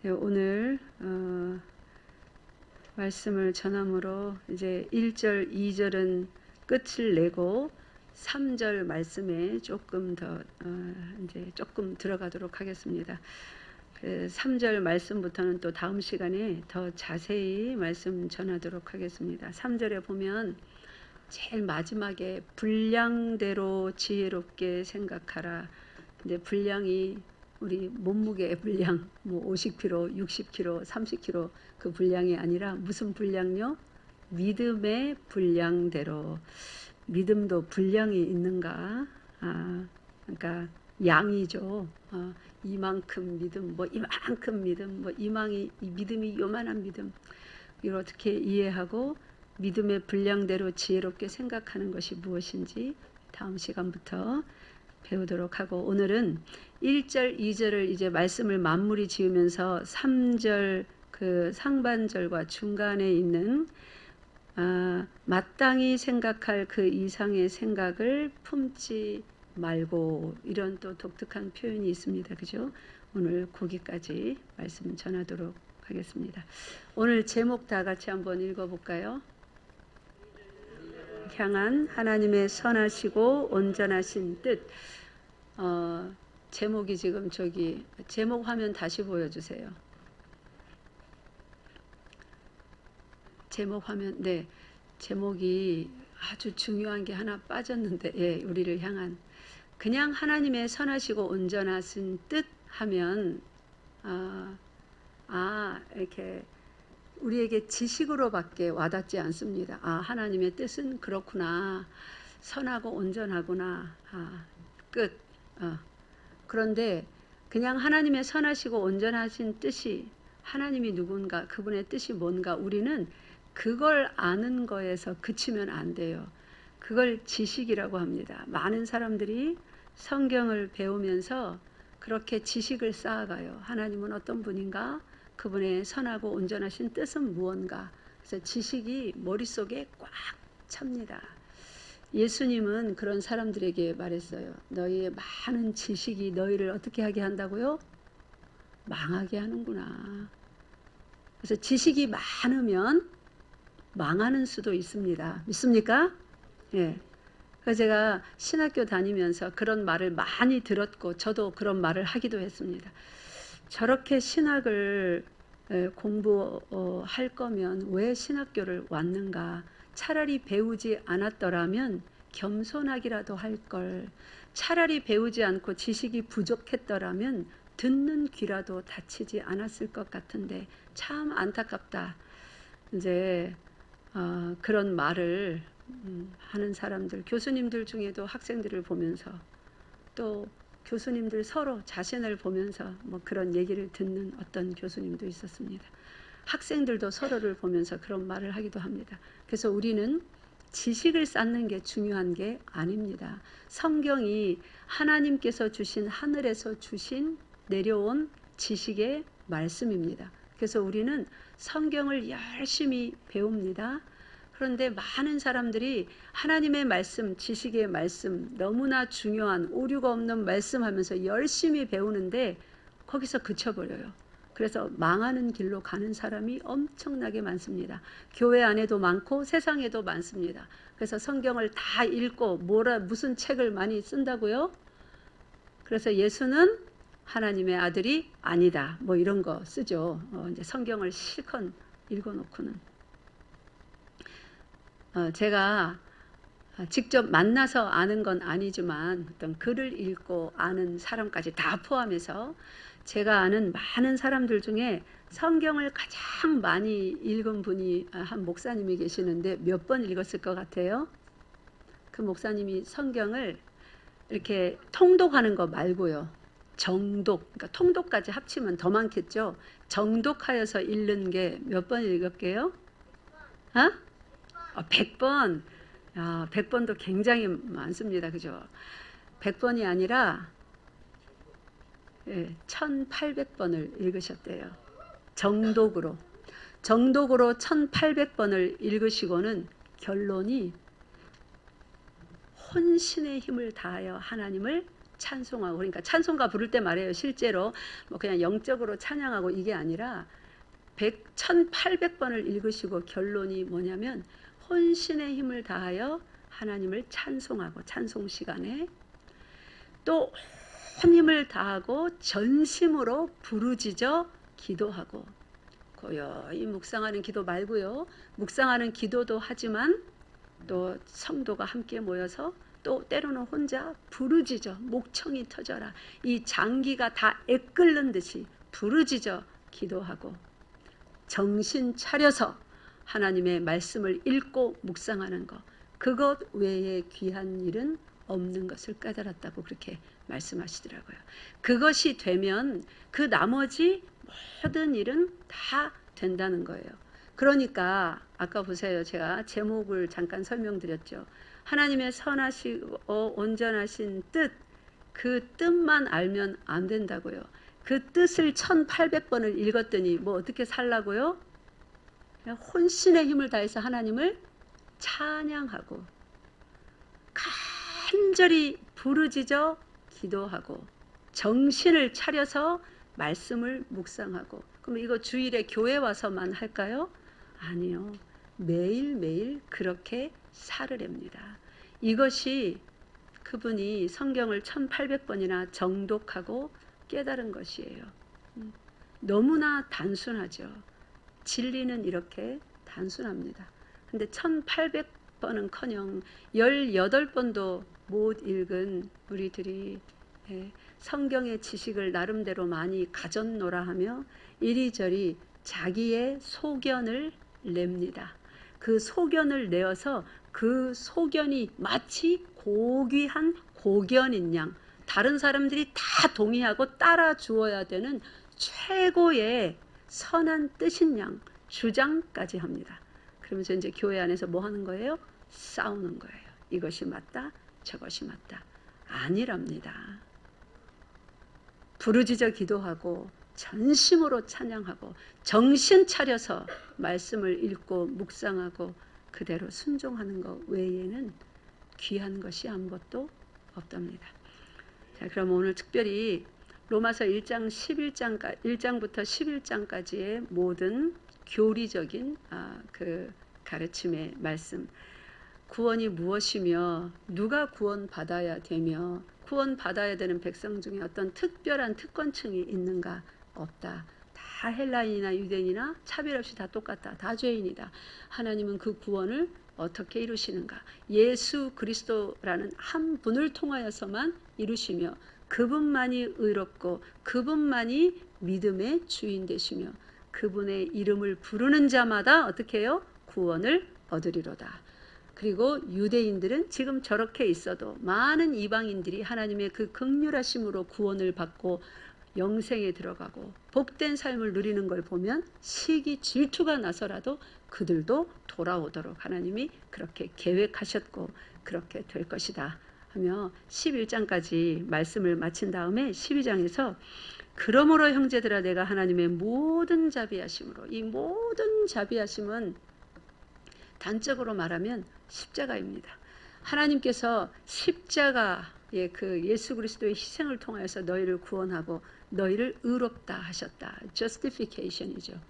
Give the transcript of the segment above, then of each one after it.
네, 오늘 말씀을 전함으로 이제 1절, 2절은 끝을 내고 3절 말씀에 조금 더 이제 조금 들어가도록 하겠습니다. 3절 말씀부터는 또 다음 시간에 더 자세히 말씀 전하도록 하겠습니다. 3절에 보면 제일 마지막에 분량대로 지혜롭게 생각하라. 이제 분량이 우리 몸무게의 분량, 뭐 50kg, 60kg, 30kg 그 분량이 아니라 무슨 분량요? 믿음의 분량대로. 믿음도 분량이 있는가? 그러니까 양이죠. 이만큼 믿음, 뭐 이만큼 믿음, 뭐 이 믿음이 요만한 믿음. 이걸 어떻게 이해하고 믿음의 분량대로 지혜롭게 생각하는 것이 무엇인지 다음 시간부터 배우도록 하고, 오늘은 1절, 2절을 이제 말씀을 마무리 지으면서 3절 그 상반절과 중간에 있는 마땅히 생각할 그 이상의 생각을 품지 말고, 이런 또 독특한 표현이 있습니다. 그죠? 오늘 거기까지 말씀 전하도록 하겠습니다. 오늘 제목 다 같이 한번 읽어볼까요? 향한 하나님의 선하시고 온전하신 뜻. 제목이 지금 저기 제목 화면 다시 보여주세요. 제목 화면, 네, 제목이 아주 중요한 게 하나 빠졌는데, 예, 우리를 향한, 그냥 하나님의 선하시고 온전하신 뜻 하면 이렇게 우리에게 지식으로밖에 와닿지 않습니다. 하나님의 뜻은 그렇구나, 선하고 온전하구나, 끝. 그런데 그냥 하나님의 선하시고 온전하신 뜻이, 하나님이 누군가, 그분의 뜻이 뭔가, 우리는 그걸 아는 거에서 그치면 안 돼요. 그걸 지식이라고 합니다. 많은 사람들이 성경을 배우면서 그렇게 지식을 쌓아가요. 하나님은 어떤 분인가? 그분의 선하고 온전하신 뜻은 무언가? 그래서 지식이 머릿속에 꽉 찹니다. 예수님은 그런 사람들에게 말했어요. 너희의 많은 지식이 너희를 어떻게 하게 한다고요? 망하게 하는구나. 그래서 지식이 많으면 망하는 수도 있습니다. 믿습니까? 예. 그래서 제가 신학교 다니면서 그런 말을 많이 들었고, 저도 그런 말을 하기도 했습니다. 저렇게 신학을 공부할 거면 왜 신학교를 왔는가? 차라리 배우지 않았더라면 겸손하기라도 할 걸. 차라리 배우지 않고 지식이 부족했더라면 듣는 귀라도 다치지 않았을 것 같은데 참 안타깝다. 이제 그런 말을 하는 사람들, 교수님들 중에도 학생들을 보면서, 또 교수님들 서로 자신을 보면서 뭐 그런 얘기를 듣는 어떤 교수님도 있었습니다. 학생들도 서로를 보면서 그런 말을 하기도 합니다. 그래서 우리는 지식을 쌓는 게 중요한 게 아닙니다. 성경이 하나님께서 주신, 하늘에서 주신, 내려온 지식의 말씀입니다. 그래서 우리는 성경을 열심히 배웁니다. 그런데 많은 사람들이 하나님의 말씀, 지식의 말씀, 너무나 중요한 오류가 없는 말씀 하면서 열심히 배우는데 거기서 그쳐버려요. 그래서 망하는 길로 가는 사람이 엄청나게 많습니다. 교회 안에도 많고 세상에도 많습니다. 그래서 성경을 다 읽고 무슨 책을 많이 쓴다고요? 그래서 예수는 하나님의 아들이 아니다, 뭐 이런 거 쓰죠. 이제 성경을 실컷 읽어놓고는. 제가 직접 만나서 아는 건 아니지만 어떤 글을 읽고 아는 사람까지 다 포함해서 제가 아는 많은 사람들 중에 성경을 가장 많이 읽은 분이 한 목사님이 계시는데 몇 번 읽었을 것 같아요? 그 목사님이 성경을 이렇게 통독하는 거 말고요, 정독, 그러니까 통독까지 합치면 더 많겠죠. 정독하여서 읽는 게 몇 번 읽을게요? 100번. 100번도 굉장히 많습니다. 그죠? 100번이 아니라 1800번을 읽으셨대요. 정독으로 1800번을 읽으시고는 결론이 혼신의 힘을 다하여 하나님을 찬송하고, 그러니까 찬송가 부를 때 말이에요. 실제로 뭐 그냥 영적으로 찬양하고 이게 아니라 1800번을 읽으시고 결론이 뭐냐면 혼신의 힘을 다하여 하나님을 찬송하고, 찬송 시간에 또 온 힘을 다하고 전심으로 부르짖어 기도하고, 고요히 묵상하는 기도 말고요. 묵상하는 기도도 하지만 또 성도가 함께 모여서 또 때로는 혼자 부르짖어 목청이 터져라, 이 장기가 다 애끓는 듯이 부르짖어 기도하고 정신 차려서 하나님의 말씀을 읽고 묵상하는 것, 그것 외에 귀한 일은 없는 것을 깨달았다고 그렇게 말씀하시더라고요. 그것이 되면 그 나머지 모든 일은 다 된다는 거예요. 그러니까 아까 보세요. 제가 제목을 잠깐 설명드렸죠. 하나님의 선하시고 온전하신 뜻, 그 뜻만 알면 안 된다고요. 그 뜻을 1800번을 읽었더니 뭐 어떻게 살라고요? 그냥 혼신의 힘을 다해서 하나님을 찬양하고 간절히 부르짖어 기도하고 정신을 차려서 말씀을 묵상하고. 그럼 이거 주일에 교회 와서만 할까요? 아니요. 매일매일 그렇게 살으렵니다. 이것이 그분이 성경을 1800번이나 정독하고 깨달은 것이에요. 너무나 단순하죠. 진리는 이렇게 단순합니다. 근데 1800번은커녕 18번도 못 읽은 우리들이 성경의 지식을 나름대로 많이 가졌노라 하며 이리저리 자기의 소견을 냅니다. 그 소견을 내어서 그 소견이 마치 고귀한 고견인 양, 다른 사람들이 다 동의하고 따라 주어야 되는 최고의 선한 뜻인 양 주장까지 합니다. 그러면서 이제 교회 안에서 뭐 하는 거예요? 싸우는 거예요. 이것이 맞다, 저것이 맞다. 아니랍니다. 부르짖어 기도하고 전심으로 찬양하고 정신 차려서 말씀을 읽고 묵상하고 그대로 순종하는 것 외에는 귀한 것이 아무것도 없답니다. 자, 그럼 오늘 특별히 로마서 1장부터 11장까지의 모든 교리적인 그 가르침의 말씀, 구원이 무엇이며 누가 구원받아야 되며 구원받아야 되는 백성 중에 어떤 특별한 특권층이 있는가? 없다. 다 헬라인이나 유대인이나 차별 없이 다 똑같다. 다 죄인이다. 하나님은 그 구원을 어떻게 이루시는가? 예수 그리스도라는 한 분을 통하여서만 이루시며 그분만이 의롭고 그분만이 믿음의 주인 되시며 그분의 이름을 부르는 자마다 어떻게 해요? 구원을 얻으리로다. 그리고 유대인들은 지금 저렇게 있어도 많은 이방인들이 하나님의 그 긍휼하심으로 구원을 받고 영생에 들어가고 복된 삶을 누리는 걸 보면 시기 질투가 나서라도 그들도 돌아오도록 하나님이 그렇게 계획하셨고 그렇게 될 것이다 하며 11장까지 말씀을 마친 다음에 12장에서 그러므로 형제들아 내가 하나님의 모든 자비하심으로, 이 모든 자비하심은 단적으로 말하면 십자가입니다. 하나님께서 십자가의 그 예수 그리스도의 희생을 통하여서 너희를 구원하고 너희를 의롭다 하셨다. justification이죠.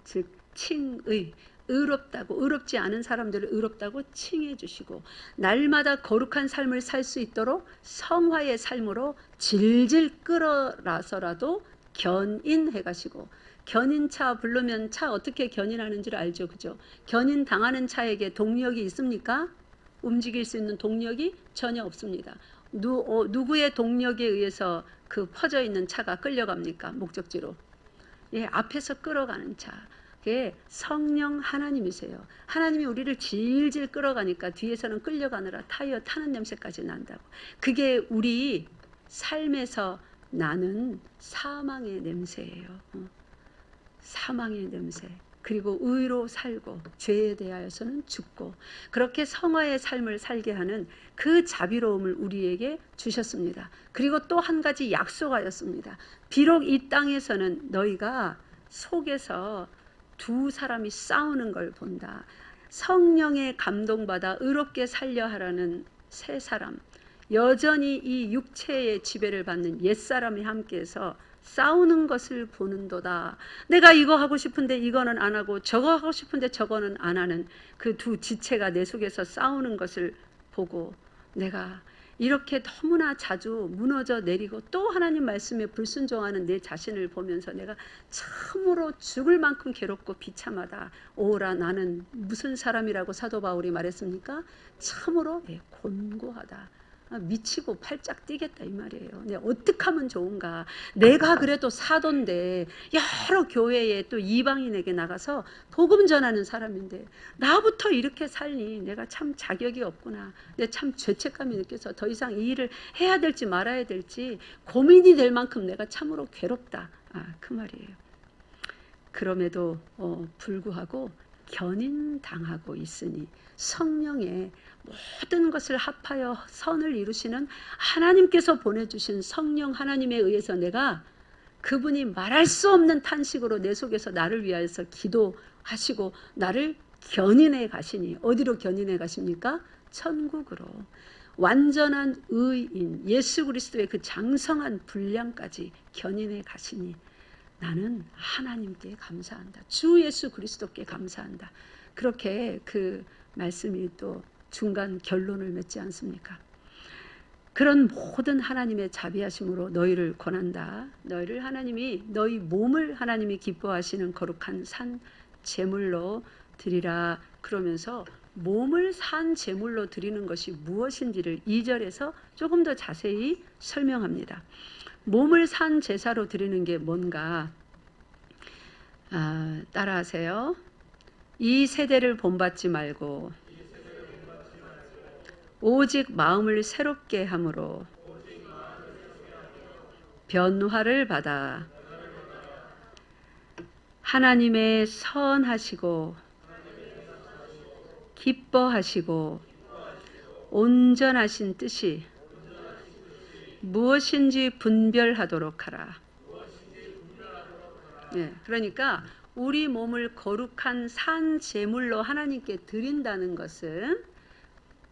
즉 칭의, 의롭다고, 의롭지 않은 사람들을 의롭다고 칭해 주시고 날마다 거룩한 삶을 살 수 있도록 성화의 삶으로 질질 끌어라서라도 견인해 가시고, 견인차 부르면 차 어떻게 견인하는 줄 알죠, 그죠? 견인 당하는 차에게 동력이 있습니까? 움직일 수 있는 동력이 전혀 없습니다. 누구의 동력에 의해서 그 퍼져 있는 차가 끌려갑니까? 목적지로. 예, 앞에서 끌어가는 차. 그게 성령 하나님이세요. 하나님이 우리를 질질 끌어가니까 뒤에서는 끌려가느라 타이어 타는 냄새까지 난다고. 그게 우리 삶에서 나는 사망의 냄새예요. 사망의 냄새. 그리고 의로 살고 죄에 대하여서는 죽고 그렇게 성화의 삶을 살게 하는 그 자비로움을 우리에게 주셨습니다. 그리고 또 한 가지 약속하였습니다. 비록 이 땅에서는 너희가 속에서 두 사람이 싸우는 걸 본다. 성령에 감동받아 의롭게 살려 하라는 세 사람, 여전히 이 육체의 지배를 받는 옛사람이 함께해서 싸우는 것을 보는도다. 내가 이거 하고 싶은데 이거는 안 하고 저거 하고 싶은데 저거는 안 하는 그 두 지체가 내 속에서 싸우는 것을 보고 내가 이렇게 너무나 자주 무너져 내리고 또 하나님 말씀에 불순종하는 내 자신을 보면서 내가 참으로 죽을 만큼 괴롭고 비참하다. 오라 나는 무슨 사람이라고 사도 바울이 말했습니까? 참으로 곤고하다. 미치고 팔짝 뛰겠다 이 말이에요. 내가 어떻게 하면 좋은가. 내가 그래도 사도인데 여러 교회에 또 이방인에게 나가서 복음 전하는 사람인데 나부터 이렇게 살니 내가 참 자격이 없구나. 내가 참 죄책감이 느껴서 더 이상 이 일을 해야 될지 말아야 될지 고민이 될 만큼 내가 참으로 괴롭다. 그 말이에요. 그럼에도 불구하고 견인당하고 있으니 성령의 모든 것을 합하여 선을 이루시는 하나님께서 보내주신 성령 하나님에 의해서 내가 그분이 말할 수 없는 탄식으로 내 속에서 나를 위하여서 기도하시고 나를 견인해 가시니 어디로 견인해 가십니까? 천국으로. 완전한 의인 예수 그리스도의 그 장성한 분량까지 견인해 가시니 나는 하나님께 감사한다. 주 예수 그리스도께 감사한다. 그렇게 그 말씀이 또 중간 결론을 맺지 않습니까? 그런 모든 하나님의 자비하심으로 너희를 권한다. 너희를 하나님이 너희 몸을 하나님이 기뻐하시는 거룩한 산 제물로 드리라. 그러면서 몸을 산 제물로 드리는 것이 무엇인지를 2절에서 조금 더 자세히 설명합니다. 몸을 산 제사로 드리는 게 뭔가? 따라하세요. 이 세대를 본받지 말고 오직 마음을 새롭게 함으로 변화를 받아 하나님의 선하시고 기뻐하시고 온전하신 뜻이 무엇인지 분별하도록 하라. 그러니까 우리 몸을 거룩한 산 제물로 하나님께 드린다는 것은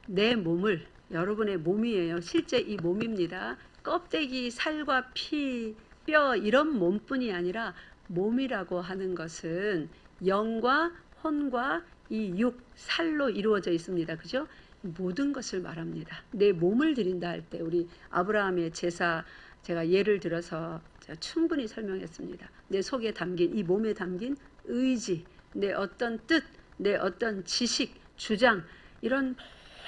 내 몸을, 여러분의 몸이에요. 실제 이 몸입니다. 껍데기, 살과 피, 뼈 이런 몸뿐이 아니라 몸이라고 하는 것은 영과 혼과 이 육, 살로 이루어져 있습니다. 그죠? 모든 것을 말합니다. 내 몸을 드린다 할 때 우리 아브라함의 제사 제가 예를 들어서 제가 충분히 설명했습니다. 내 속에 담긴 이 몸에 담긴 의지, 내 어떤 뜻, 내 어떤 지식, 주장 이런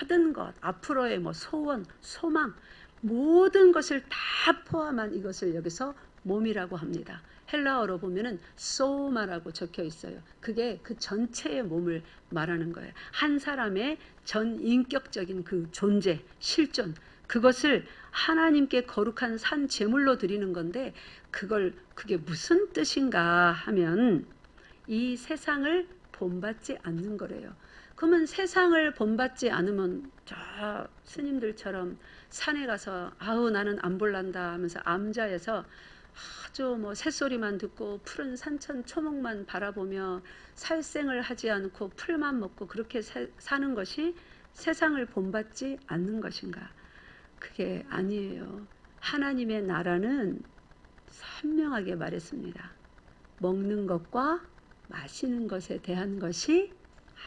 모든 것, 앞으로의 소원, 소망 모든 것을 다 포함한 이것을 여기서 몸이라고 합니다. 헬라어로 보면은 소마라고 적혀 있어요. 그게 그 전체의 몸을 말하는 거예요. 한 사람의 전 인격적인 그 존재, 실존 그것을 하나님께 거룩한 산 제물로 드리는 건데 그게 무슨 뜻인가 하면 이 세상을 본받지 않는 거래요. 그러면 세상을 본받지 않으면 저 스님들처럼 산에 가서 나는 안 볼란다 하면서 암자에서 아주 새소리만 듣고 푸른 산천 초목만 바라보며 살생을 하지 않고 풀만 먹고 그렇게 사는 것이 세상을 본받지 않는 것인가? 그게 아니에요. 하나님의 나라는 선명하게 말했습니다. 먹는 것과 마시는 것에 대한 것이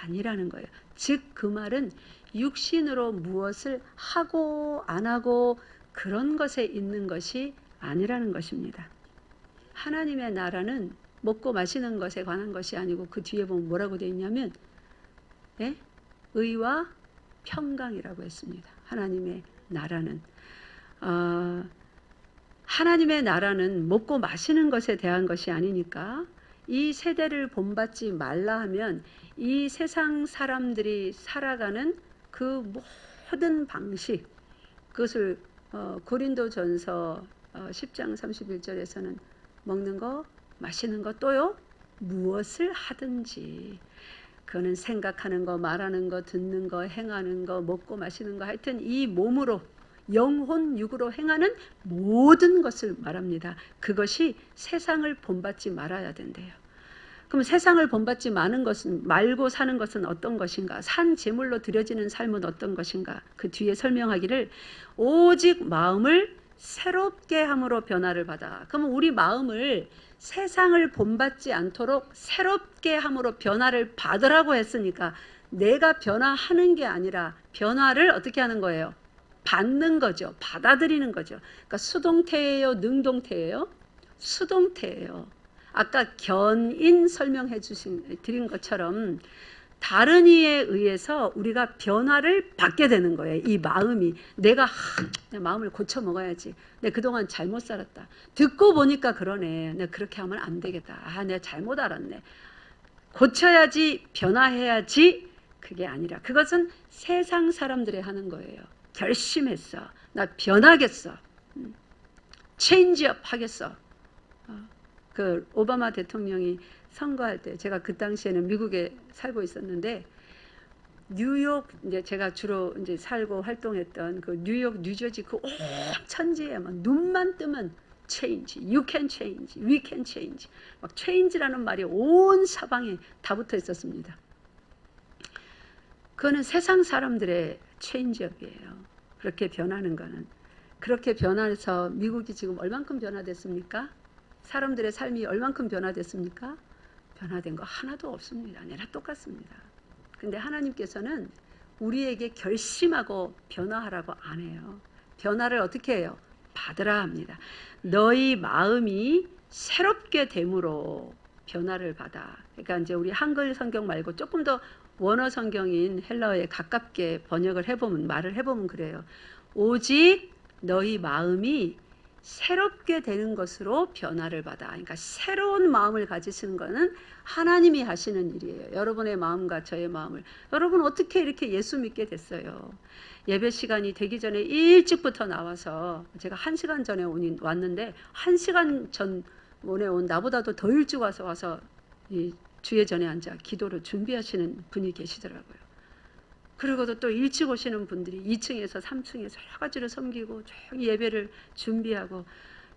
아니라는 거예요. 즉 그 말은 육신으로 무엇을 하고 안 하고 그런 것에 있는 것이 아니라는 것입니다. 하나님의 나라는 먹고 마시는 것에 관한 것이 아니고 그 뒤에 보면 뭐라고 되어 있냐면 의와 평강이라고 했습니다. 하나님의 나라는 하나님의 나라는 먹고 마시는 것에 대한 것이 아니니까 이 세대를 본받지 말라 하면 이 세상 사람들이 살아가는 그 모든 방식 그것을 고린도전서 10장 31절에서는 먹는 거 마시는 거 또요 무엇을 하든지 그거는 생각하는 거 말하는 거 듣는 거 행하는 거 먹고 마시는 거 하여튼 이 몸으로 영혼 육으로 행하는 모든 것을 말합니다. 그것이 세상을 본받지 말아야 된대요. 그럼 세상을 본받지 말고 사는 것은 어떤 것인가? 산 제물로 드려지는 삶은 어떤 것인가? 그 뒤에 설명하기를 오직 마음을 새롭게 함으로 변화를 받아. 그러면 우리 마음을 세상을 본받지 않도록 새롭게 함으로 변화를 받으라고 했으니까 내가 변화하는 게 아니라 변화를 어떻게 하는 거예요? 받는 거죠. 받아들이는 거죠. 그러니까 수동태예요? 능동태예요? 수동태예요. 아까 견인 설명해 드린 것처럼 다른 이에 의해서 우리가 변화를 받게 되는 거예요. 이 마음이 내가 내 마음을 고쳐 먹어야지. 내가 그동안 잘못 살았다. 듣고 보니까 그러네. 내가 그렇게 하면 안 되겠다. 내가 잘못 알았네. 고쳐야지, 변화해야지. 그게 아니라 그것은 세상 사람들이 하는 거예요. 결심했어. 나 변하겠어. 체인지업 하겠어. 그 오바마 대통령이 선거할 때 제가 그 당시에는 미국에 살고 있었는데 뉴욕 이제 제가 주로 이제 살고 활동했던 그 뉴욕 뉴저지 그 온 천지에만 눈만 뜨면 change, you can change, we can change 막 change라는 말이 온 사방에 다 붙어 있었습니다. 그거는 세상 사람들의 체인지업이에요. 그렇게 변하는 거는. 그렇게 변해서 미국이 지금 얼만큼 변화됐습니까? 사람들의 삶이 얼만큼 변화됐습니까? 변화된 거 하나도 없습니다. 내나 똑같습니다. 근데 하나님께서는 우리에게 결심하고 변화하라고 안 해요. 변화를 어떻게 해요? 받으라 합니다. 너희 마음이 새롭게 됨으로 변화를 받아. 그러니까 이제 우리 한글 성경 말고 조금 더 원어 성경인 헬라어에 가깝게 번역을 해보면 말을 해보면 그래요. 오직 너희 마음이 새롭게 되는 것으로 변화를 받아. 그러니까 새로운 마음을 가지시는 것은 하나님이 하시는 일이에요. 여러분의 마음과 저의 마음을. 여러분 어떻게 이렇게 예수 믿게 됐어요? 예배 시간이 되기 전에 일찍부터 나와서 제가 1시간 전에 왔는데 1시간 전에 온 나보다도 더 일찍 와서 이 주의 전에 앉아 기도를 준비하시는 분이 계시더라고요. 그리고도 또 일찍 오시는 분들이 2층에서 3층에서 여러 가지로 섬기고 조용히 예배를 준비하고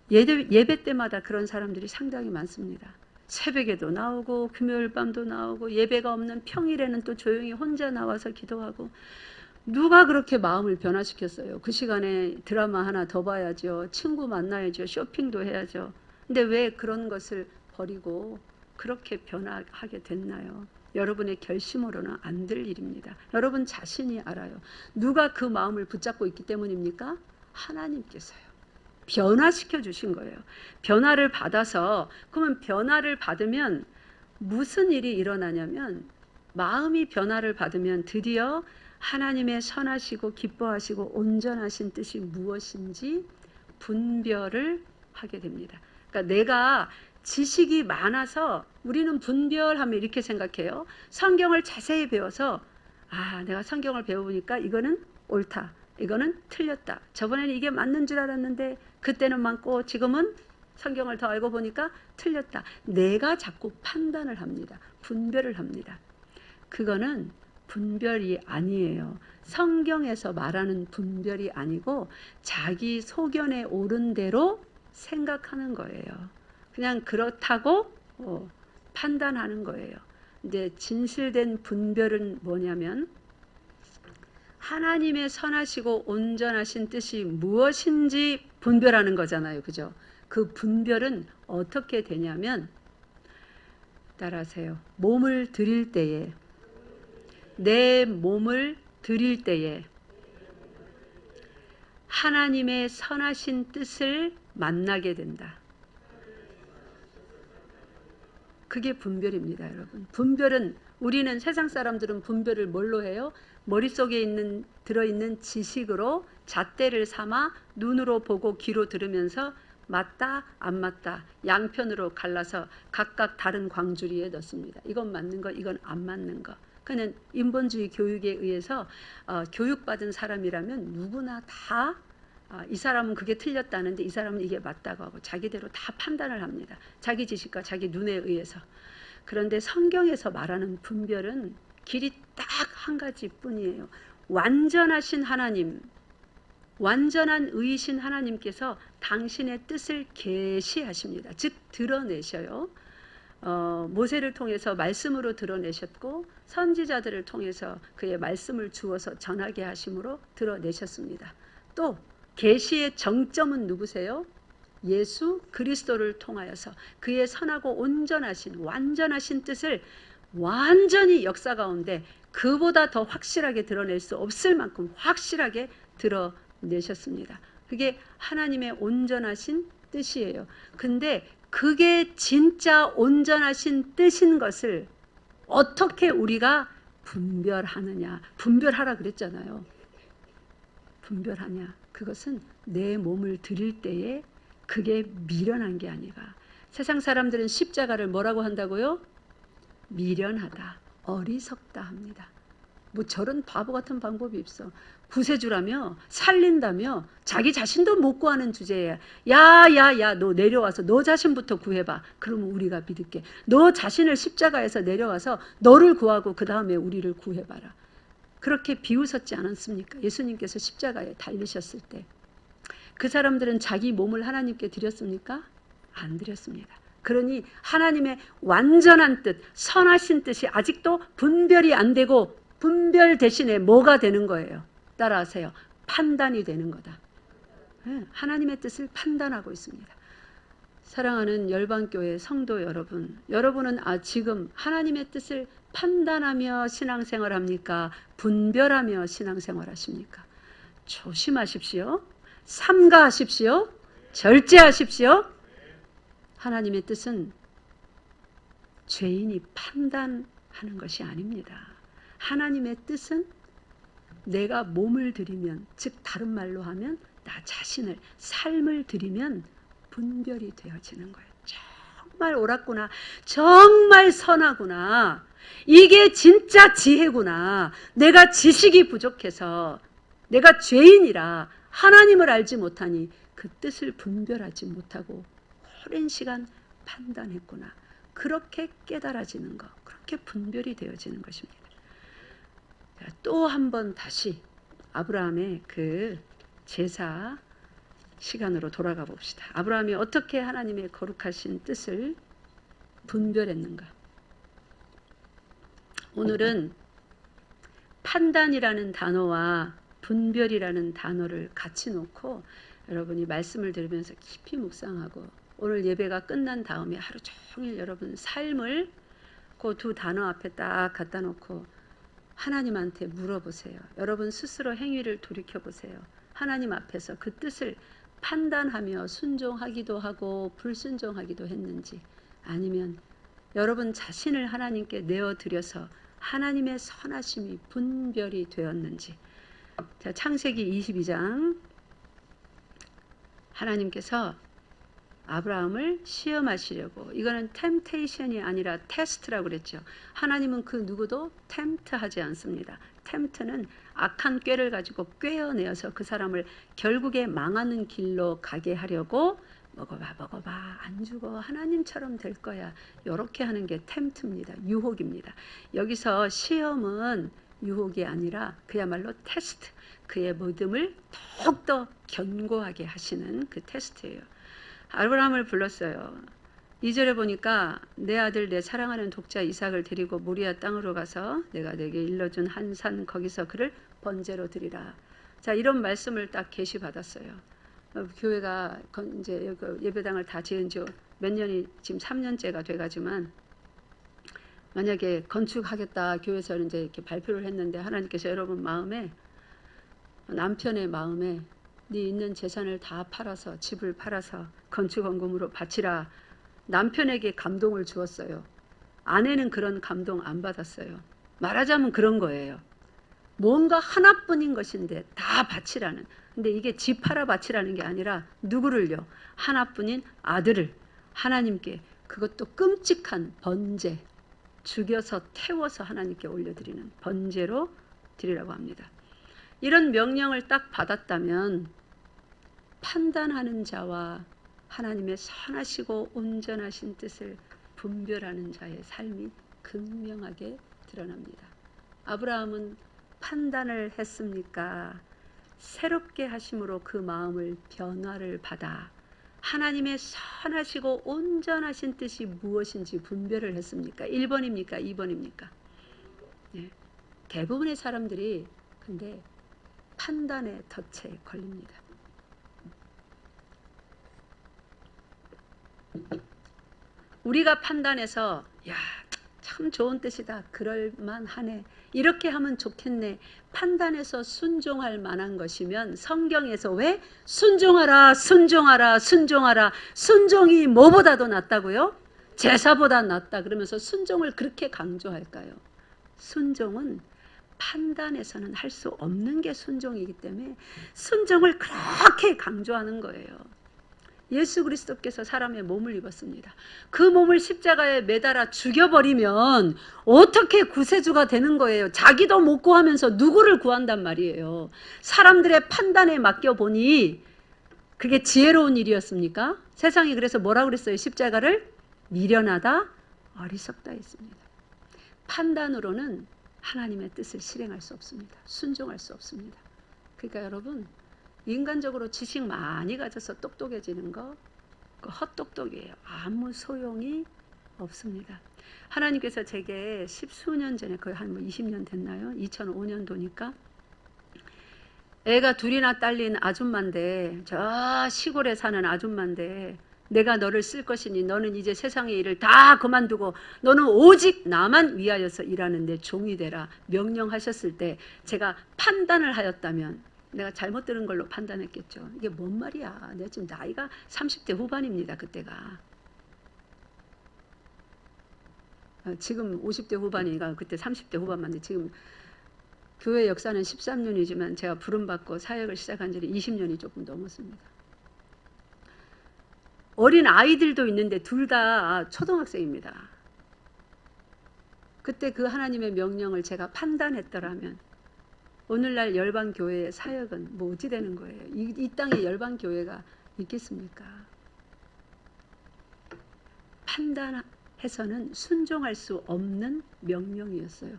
예배 때마다 그런 사람들이 상당히 많습니다. 새벽에도 나오고 금요일 밤도 나오고 예배가 없는 평일에는 또 조용히 혼자 나와서 기도하고 누가 그렇게 마음을 변화시켰어요? 그 시간에 드라마 하나 더 봐야죠. 친구 만나야죠. 쇼핑도 해야죠. 근데 왜 그런 것을 버리고 그렇게 변화하게 됐나요? 여러분의 결심으로는 안 될 일입니다. 여러분 자신이 알아요. 누가 그 마음을 붙잡고 있기 때문입니까? 하나님께서요. 변화시켜 주신 거예요. 변화를 받아서 그러면 변화를 받으면 무슨 일이 일어나냐면 마음이 변화를 받으면 드디어 하나님의 선하시고 기뻐하시고 온전하신 뜻이 무엇인지 분별을 하게 됩니다. 그러니까 내가 지식이 많아서 우리는 분별하면 이렇게 생각해요. 성경을 자세히 배워서 내가 성경을 배워보니까 이거는 옳다. 이거는 틀렸다. 저번에는 이게 맞는 줄 알았는데 그때는 맞고 지금은 성경을 더 알고 보니까 틀렸다. 내가 자꾸 판단을 합니다. 분별을 합니다. 그거는 분별이 아니에요. 성경에서 말하는 분별이 아니고 자기 소견에 옳은 대로 생각하는 거예요. 그냥 그렇다고 판단하는 거예요. 이제 진실된 분별은 뭐냐면 하나님의 선하시고 온전하신 뜻이 무엇인지 분별하는 거잖아요. 그죠? 그 분별은 어떻게 되냐면 따라하세요. 몸을 드릴 때에 내 몸을 드릴 때에 하나님의 선하신 뜻을 만나게 된다. 그게 분별입니다, 여러분. 분별은 우리는 세상 사람들은 분별을 뭘로 해요? 머릿속에 들어있는 지식으로 잣대를 삼아 눈으로 보고 귀로 들으면서 맞다 안 맞다 양편으로 갈라서 각각 다른 광주리에 넣습니다. 이건 맞는 거 이건 안 맞는 거. 그는 인본주의 교육에 의해서 교육받은 사람이라면 누구나 다 이 사람은 그게 틀렸다는데 이 사람은 이게 맞다고 하고 자기대로 다 판단을 합니다. 자기 지식과 자기 눈에 의해서. 그런데 성경에서 말하는 분별은 길이 딱 한 가지뿐이에요. 완전하신 하나님, 완전한 의이신 하나님께서 당신의 뜻을 계시하십니다. 즉 드러내셔요. 모세를 통해서 말씀으로 드러내셨고 선지자들을 통해서 그의 말씀을 주어서 전하게 하심으로 드러내셨습니다. 또 계시의 정점은 누구세요? 예수 그리스도를 통하여서 그의 선하고 온전하신 완전하신 뜻을 완전히 역사 가운데 그보다 더 확실하게 드러낼 수 없을 만큼 확실하게 드러내셨습니다. 그게 하나님의 온전하신 뜻이에요. 근데 그게 진짜 온전하신 뜻인 것을 어떻게 우리가 분별하느냐. 분별하라 그랬잖아요. 분별하냐. 그것은 내 몸을 드릴 때에 그게 미련한 게 아니라, 세상 사람들은 십자가를 뭐라고 한다고요? 미련하다, 어리석다 합니다. 뭐 저런 바보 같은 방법이 있어. 구세주라며 살린다며 자기 자신도 못 구하는 주제야. 야야야, 너 내려와서 너 자신부터 구해봐. 그러면 우리가 믿을게. 너 자신을 십자가에서 내려와서 너를 구하고 그 다음에 우리를 구해봐라. 그렇게 비웃었지 않았습니까? 예수님께서 십자가에 달리셨을 때 그 사람들은 자기 몸을 하나님께 드렸습니까? 안 드렸습니다. 그러니 하나님의 완전한 뜻, 선하신 뜻이 아직도 분별이 안 되고, 분별 대신에 뭐가 되는 거예요? 따라하세요. 판단이 되는 거다. 하나님의 뜻을 판단하고 있습니다. 사랑하는 열방교회 성도 여러분, 여러분은 지금 하나님의 뜻을 판단하며 신앙생활 합니까? 분별하며 신앙생활 하십니까? 조심하십시오. 삼가하십시오. 절제하십시오. 하나님의 뜻은 죄인이 판단하는 것이 아닙니다. 하나님의 뜻은 내가 몸을 드리면, 즉 다른 말로 하면 나 자신을, 삶을 드리면 분별이 되어지는 거예요. 정말 옳았구나. 정말 선하구나. 이게 진짜 지혜구나. 내가 지식이 부족해서, 내가 죄인이라 하나님을 알지 못하니 그 뜻을 분별하지 못하고 오랜 시간 판단했구나. 그렇게 깨달아지는 것, 그렇게 분별이 되어지는 것입니다. 또 한 번 다시 아브라함의 그 제사 시간으로 돌아가 봅시다. 아브라함이 어떻게 하나님의 거룩하신 뜻을 분별했는가? 오늘은 판단이라는 단어와 분별이라는 단어를 같이 놓고 여러분이 말씀을 들으면서 깊이 묵상하고, 오늘 예배가 끝난 다음에 하루 종일 여러분 삶을 그 두 단어 앞에 딱 갖다 놓고 하나님한테 물어보세요. 여러분 스스로 행위를 돌이켜보세요. 하나님 앞에서 그 뜻을 판단하며 순종하기도 하고 불순종하기도 했는지, 아니면 여러분 자신을 하나님께 내어드려서 하나님의 선하심이 분별이 되었는지. 자, 창세기 22장, 하나님께서 아브라함을 시험하시려고, 이거는 템테이션이 아니라 테스트라고 그랬죠. 하나님은 그 누구도 템트하지 않습니다. 템트는 악한 꾀를 가지고 꿰어내어서 그 사람을 결국에 망하는 길로 가게 하려고, 먹어봐 안 죽어, 하나님처럼 될 거야, 이렇게 하는 게 템트입니다. 유혹입니다. 여기서 시험은 유혹이 아니라 그야말로 테스트, 그의 믿음을 더욱더 견고하게 하시는 그 테스트예요. 아브라함을 불렀어요. 2절에 보니까 내 아들 내 사랑하는 독자 이삭을 데리고 모리아 땅으로 가서 내가 내게 일러준 한 산 거기서 그를 번제로 드리라. 자, 이런 말씀을 딱 계시받았어요. 교회가 이제 예배당을 다 지은 지 몇 년이, 지금 3년째가 돼가지만, 만약에 건축하겠다 교회에서 이제 이렇게 발표를 했는데 하나님께서 여러분 마음에, 남편의 마음에 네 있는 재산을 다 팔아서, 집을 팔아서 건축원금으로 바치라. 남편에게 감동을 주었어요. 아내는 그런 감동 안 받았어요. 말하자면 그런 거예요. 뭔가 하나뿐인 것인데 다 바치라는. 근데 이게 집 팔아 바치라는 게 아니라 누구를요? 하나뿐인 아들을 하나님께, 그것도 끔찍한 번제, 죽여서 태워서 하나님께 올려드리는 번제로 드리라고 합니다. 이런 명령을 딱 받았다면 판단하는 자와 하나님의 선하시고 온전하신 뜻을 분별하는 자의 삶이 극명하게 드러납니다. 아브라함은 판단을 했습니까? 새롭게 하심으로 그 마음을 변화를 받아 하나님의 선하시고 온전하신 뜻이 무엇인지 분별을 했습니까? 1번입니까? 2번입니까? 네. 대부분의 사람들이 근데 판단의 덫에 걸립니다. 우리가 판단해서 야, 참 좋은 뜻이다. 그럴만하네. 이렇게 하면 좋겠네. 판단해서 순종할 만한 것이면 성경에서 왜 순종하라, 순종하라, 순종하라. 순종이 뭐보다도 낫다고요? 제사보다 낫다. 그러면서 순종을 그렇게 강조할까요? 순종은 판단해서는 할 수 없는 게 순종이기 때문에 순종을 그렇게 강조하는 거예요. 예수 그리스도께서 사람의 몸을 입었습니다. 그 몸을 십자가에 매달아 죽여버리면 어떻게 구세주가 되는 거예요? 자기도 못 구하면서 누구를 구한단 말이에요. 사람들의 판단에 맡겨보니 그게 지혜로운 일이었습니까? 세상이 그래서 뭐라고 그랬어요? 십자가를 미련하다, 어리석다 했습니다. 판단으로는 하나님의 뜻을 실행할 수 없습니다. 순종할 수 없습니다. 그러니까 여러분, 인간적으로 지식 많이 가져서 똑똑해지는 거 그 헛똑똑이에요. 아무 소용이 없습니다. 하나님께서 제게 십수년 전에 거의 한 20년 됐나요? 2005년도니까 애가 둘이나 딸린 아줌마인데 저 시골에 사는 아줌마인데 내가 너를 쓸 것이니 너는 이제 세상의 일을 다 그만두고 너는 오직 나만 위하여서 일하는 내 종이 되라 명령하셨을 때 제가 판단을 하였다면 내가 잘못 들은 걸로 판단했겠죠. 이게 뭔 말이야. 내가 지금 나이가 30대 후반입니다. 그때가. 지금 50대 후반이니까 그때 30대 후반만데 지금 교회 역사는 13년이지만 제가 부름받고 사역을 시작한 지는 20년이 조금 넘었습니다. 어린 아이들도 있는데 둘 다 초등학생입니다. 그때 그 하나님의 명령을 제가 판단했더라면 오늘날 열방교회의 사역은 뭐 어찌 되는 거예요? 이 땅에 열방교회가 있겠습니까? 판단해서는 순종할 수 없는 명령이었어요.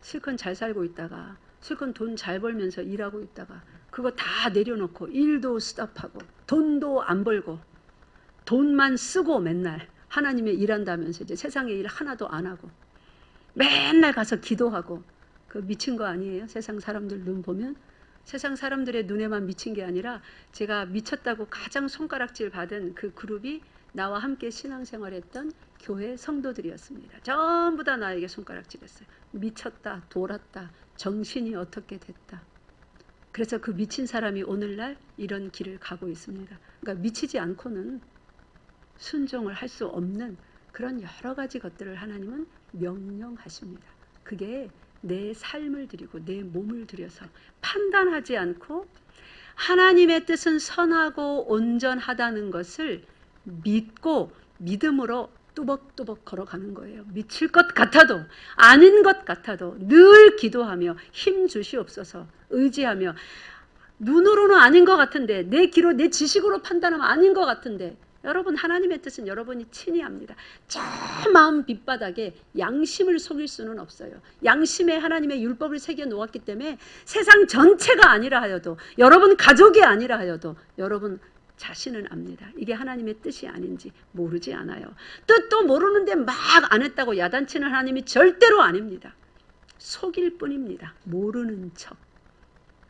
실컷 잘 살고 있다가 실컷 돈 잘 벌면서 일하고 있다가 그거 다 내려놓고 일도 스톱하고 돈도 안 벌고 돈만 쓰고 맨날 하나님의 일한다면서 이제 세상의 일 하나도 안 하고 맨날 가서 기도하고 그 미친 거 아니에요? 세상 사람들 눈 보면 세상 사람들의 눈에만 미친 게 아니라 제가 미쳤다고 가장 손가락질 받은 그 그룹이 나와 함께 신앙생활했던 교회 성도들이었습니다. 전부 다 나에게 손가락질했어요. 미쳤다, 돌았다, 정신이 어떻게 됐다. 그래서 그 미친 사람이 오늘날 이런 길을 가고 있습니다. 그러니까 미치지 않고는 순종을 할 수 없는 그런 여러 가지 것들을 하나님은 명령하십니다. 그게 내 삶을 드리고 내 몸을 들여서 판단하지 않고 하나님의 뜻은 선하고 온전하다는 것을 믿고 믿음으로 뚜벅뚜벅 걸어가는 거예요. 미칠 것 같아도 아닌 것 같아도 늘 기도하며 힘 주시옵소서 의지하며 눈으로는 아닌 것 같은데 내 귀로 내 지식으로 판단하면 아닌 것 같은데 여러분 하나님의 뜻은 여러분이 친히 합니다. 저 마음 밑바닥에 양심을 속일 수는 없어요. 양심에 하나님의 율법을 새겨 놓았기 때문에 세상 전체가 아니라 하여도 여러분 가족이 아니라 하여도 여러분 자신은 압니다. 이게 하나님의 뜻이 아닌지 모르지 않아요. 뜻도 모르는데 막 안 했다고 야단치는 하나님이 절대로 아닙니다. 속일 뿐입니다. 모르는 척.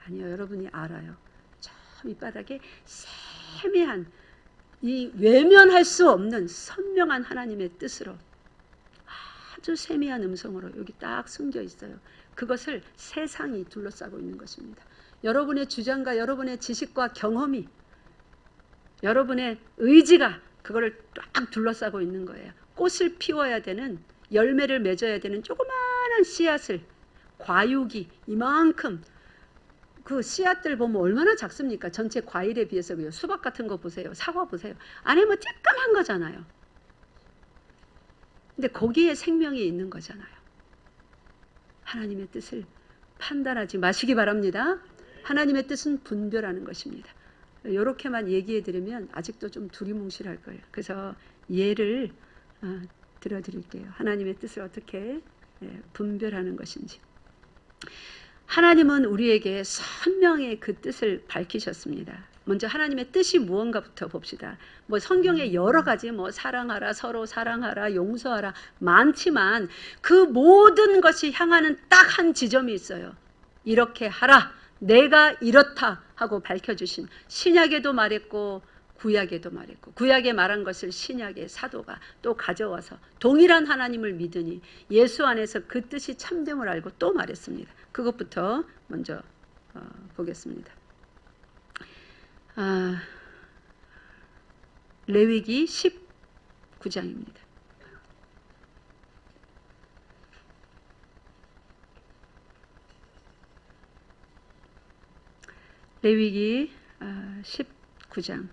아니요, 여러분이 알아요. 저 밑바닥에 세미한 이 외면할 수 없는 선명한 하나님의 뜻으로 아주 세미한 음성으로 여기 딱 숨겨 있어요. 그것을 세상이 둘러싸고 있는 것입니다. 여러분의 주장과 여러분의 지식과 경험이 여러분의 의지가 그거를 딱 둘러싸고 있는 거예요. 꽃을 피워야 되는 열매를 맺어야 되는 조그마한 씨앗을 과육이 이만큼 그 씨앗들 보면 얼마나 작습니까? 전체 과일에 비해서. 수박 같은 거 보세요. 사과 보세요. 안에 뭐 쬐까만 거잖아요. 근데 거기에 생명이 있는 거잖아요. 하나님의 뜻을 판단하지 마시기 바랍니다. 하나님의 뜻은 분별하는 것입니다. 이렇게만 얘기해 드리면 아직도 좀 두리뭉실할 거예요. 그래서 예를 들어드릴게요. 하나님의 뜻을 어떻게 분별하는 것인지. 하나님은 우리에게 선명히 그 뜻을 밝히셨습니다. 먼저 하나님의 뜻이 무언가부터 봅시다. 뭐 성경에 여러 가지 뭐 사랑하라, 서로 사랑하라, 용서하라 많지만 그 모든 것이 향하는 딱 한 지점이 있어요. 이렇게 하라, 내가 이렇다 하고 밝혀주신, 신약에도 말했고 구약에도 말했고, 구약에 말한 것을 신약의 사도가 또 가져와서 동일한 하나님을 믿으니 예수 안에서 그 뜻이 참됨을 알고 또 말했습니다. 그것부터 먼저 보겠습니다. 레위기 19장입니다. 레위기 19장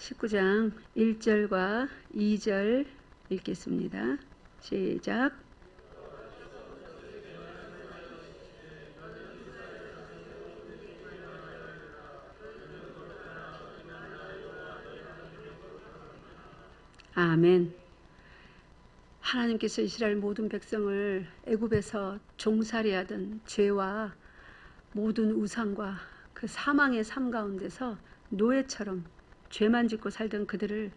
19장 1절과 2절 읽겠습니다. 시작. 아멘. 하나님께서 이스라엘 모든 백성을 애굽에서 종살이하던 죄와 모든 우상과 그 사망의 삶 가운데서 노예처럼 죄만 짓고 살던 그들을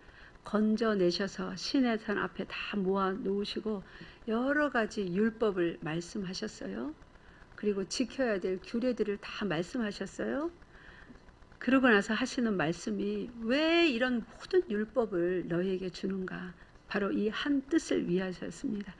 건져내셔서 시내 산 앞에 다 모아 놓으시고 여러 가지 율법을 말씀하셨어요. 그리고 지켜야 될 규례들을 다 말씀하셨어요. 그러고 나서 하시는 말씀이 왜 이런 모든 율법을 너희에게 주는가? 바로 이 한 뜻을 위하셨습니다.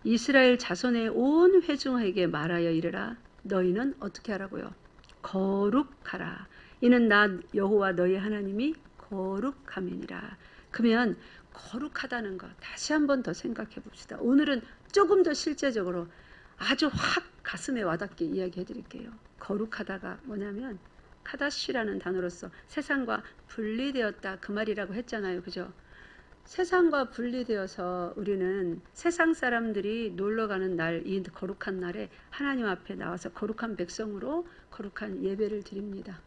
이스라엘 자손의 온 회중에게 말하여 이르라. 너희는 어떻게 하라고요? 거룩하라. 이는 나 여호와 너희 하나님이 거룩함이니라. 그러면 거룩하다는 것 다시 한번 더 생각해 봅시다. 오늘은 조금 더 실제적으로 아주 확 가슴에 와닿게 이야기해 드릴게요. 거룩하다가 뭐냐면 카다시라는 단어로서 세상과 분리되었다 그 말이라고 했잖아요. 그죠? 세상과 분리되어서 우리는 세상 사람들이 놀러가는 날, 이 거룩한 날에 하나님 앞에 나와서 거룩한 백성으로 거룩한 예배를 드립니다.